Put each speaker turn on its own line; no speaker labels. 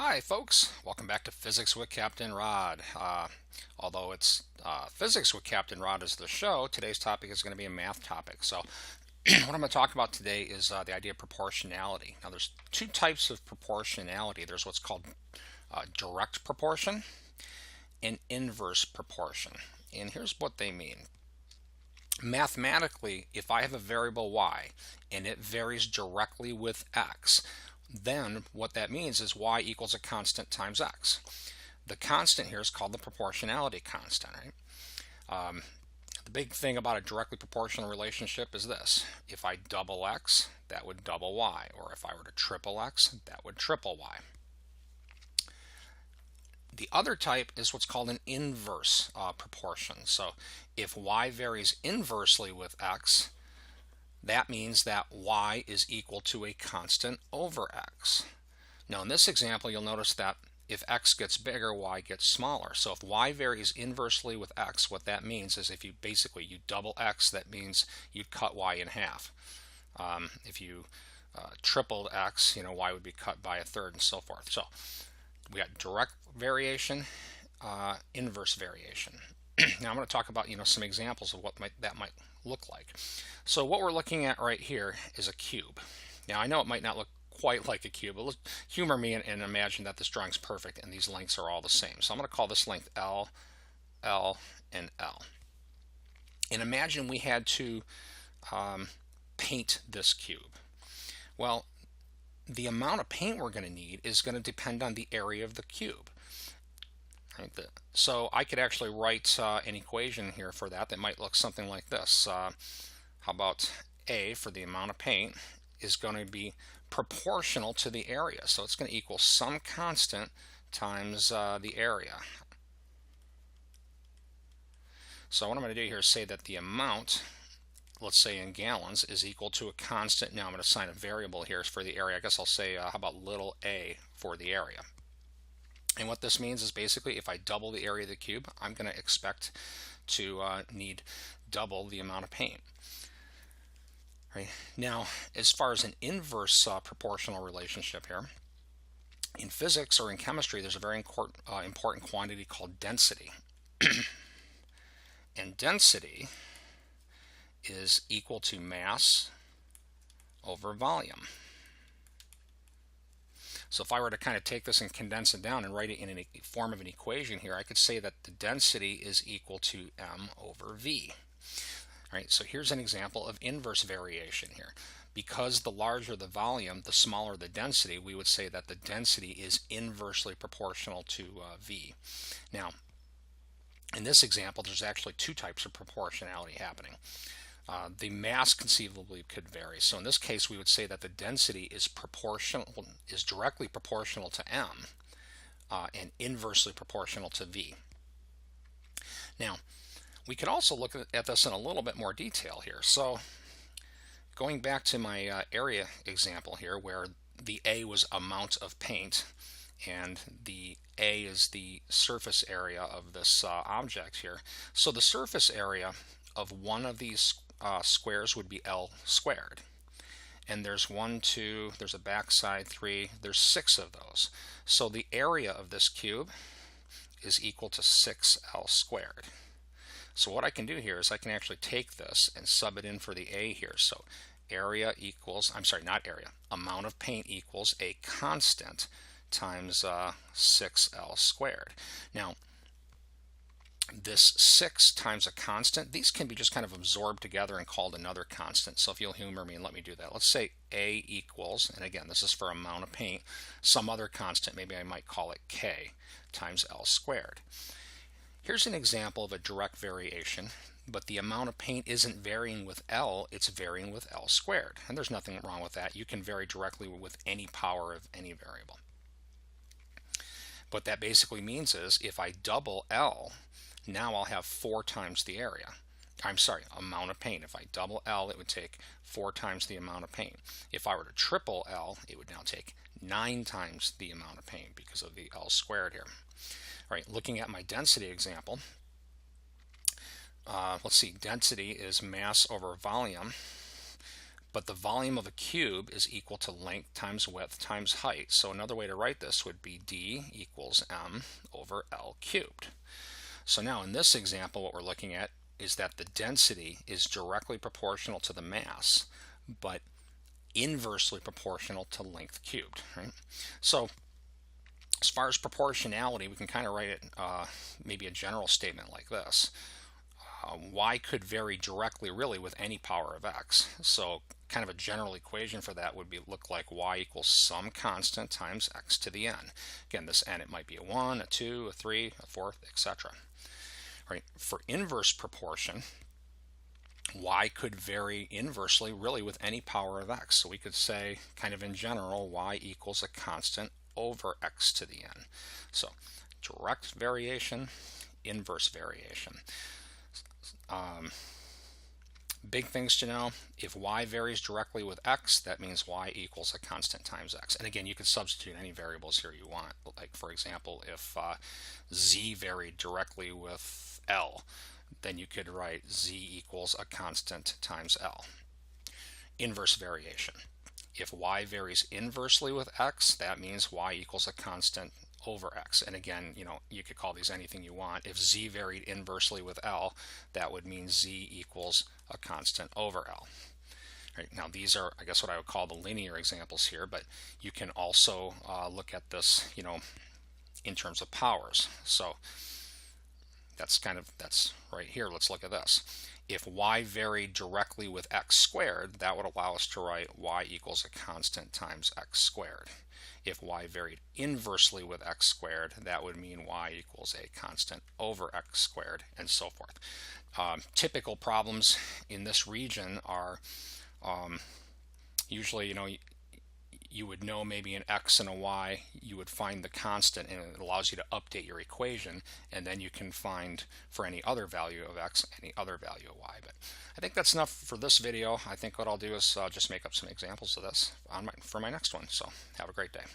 Hi, folks. Welcome back to Physics with Captain Rod. Although it's Physics with Captain Rod is the show, today's topic is going to be a math topic. So, what I'm going to talk about today is the idea of proportionality. Now, there's two types of proportionality. There's what's called direct proportion and inverse proportion. And here's what they mean. Mathematically, if I have a variable y and it varies directly with x, then what that means is y equals a constant times x. The constant here is called the proportionality constant, right? The big thing about a directly proportional relationship is this. If I double x, that would double y, or if I were to triple x, that would triple y. The other type is what's called an inverse proportion. So if y varies inversely with x, that means that y is equal to a constant over x. Now in this example, you'll notice that if x gets bigger, y gets smaller. So if y varies inversely with x, what that means is if you double x, that means you'd cut y in half. If you tripled x, y would be cut by a third and so forth. So we got direct variation, inverse variation. Now I'm going to talk about some examples of what that might look like. So what we're looking at right here is a cube. Now I know it might not look quite like a cube, but humor me and imagine that this drawing's perfect and these lengths are all the same. So I'm going to call this length L, L, and L. And imagine we had to paint this cube. Well, the amount of paint we're going to need is going to depend on the area of the cube. Right? So I could actually write an equation here for that might look something like this. How about A, for the amount of paint, is going to be proportional to the area. So it's going to equal some constant times the area. So what I'm going to do here is say that the amount, let's say in gallons, is equal to a constant. Now I'm going to assign a variable here for the area. I guess I'll say, how about little a for the area? And what this means is basically if I double the area of the cube, I'm going to expect to need double the amount of paint. Right. Now, as far as an inverse proportional relationship here, in physics or in chemistry, there's a very important quantity called density. And density is equal to mass over volume. So if I were to kind of take this and condense it down and write it in a form of an equation here, I could say that the density is equal to m over v. All right, so here's an example of inverse variation here. Because the larger the volume, the smaller the density, we would say that the density is inversely proportional to v. Now, in this example, there's actually two types of proportionality happening. The mass conceivably could vary. So in this case, we would say that the density is directly proportional to m and inversely proportional to v. Now, we could also look at this in a little bit more detail here. So going back to my area example here, where the A was amount of paint and the A is the surface area of this object here. So the surface area of one of these squares would be L squared. And there's 1, 2, there's a backside 3, there's 6 of those. So the area of this cube is equal to 6L squared. So what I can do here is I can actually take this and sub it in for the A here. So area equals, amount of paint equals a constant times 6L squared. Now, this 6 times a constant, these can be just kind of absorbed together and called another constant. So if you'll humor me and let me do that. Let's say A equals, and again, this is for amount of paint, some other constant, maybe I might call it K times L squared. Here's an example of a direct variation, but the amount of paint isn't varying with L, it's varying with L squared. And there's nothing wrong with that. You can vary directly with any power of any variable. What that basically means is if I double L, now I'll have 4 times the area. Amount of paint. If I double L, it would take 4 times the amount of paint. If I were to triple L, it would now take 9 times the amount of paint because of the L squared here. All right, looking at my density example, let's see, density is mass over volume. but the volume of a cube is equal to length times width times height. So another way to write this would be d equals m over L cubed. So now in this example, what we're looking at is that the density is directly proportional to the mass, but inversely proportional to length cubed, right? So as far as proportionality, we can kind of write it maybe a general statement like this. Y could vary directly really with any power of x. So kind of a general equation for that would look like y equals some constant times x to the n. Again, this n, it might be a 1, a 2, a 3, a 4, etc. Right? For inverse proportion, y could vary inversely really with any power of x. So we could say kind of in general y equals a constant over x to the n. So direct variation, inverse variation. Big things to know: if y varies directly with x, that means y equals a constant times x. And again, you can substitute any variables here you want. Like for example, if z varied directly with L, then you could write z equals a constant times L. Inverse variation: if y varies inversely with x, that means y equals a constant over x. And again, you could call these anything you want. If z varied inversely with L, that would mean z equals a constant over L. Right, now these are, I guess, what I would call the linear examples here, but you can also look at this, in terms of powers. So that's right here. Let's look at this. If y varied directly with x squared, that would allow us to write y equals a constant times x squared. If y varied inversely with x squared, that would mean y equals a constant over x squared, and so forth. Typical problems in this region are usually, you would know maybe an x and a y, you would find the constant, and it allows you to update your equation, and then you can find for any other value of x, any other value of y. But I think that's enough for this video. I think what I'll do is just make up some examples of this for my next one. So have a great day.